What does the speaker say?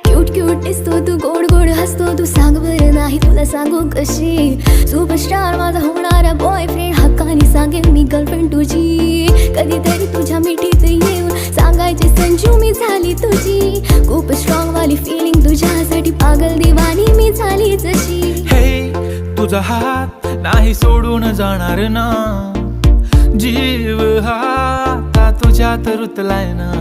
Cute cute दिसतो तू, गोड गोड हसतो तू, सांग बरं नाही तुला सांगू कशी. सुपरस्टार माझा होणारा बॉयफ्रेंड, हक्कानी सांगेन मी गर्लफ्रेंड तुझी. कधीतरी तुझ्या मिठीत येऊन सांगायचे संजू मी झाली तुझी. खूप स्ट्रॉंग वाली फिलिंग तुझ्यासाठी, पागल दिवानी मी झाली जशी. हे तुझा हात नाही सोडून जाणार ना, जीव हा तुझ्यात रुतलाय ना.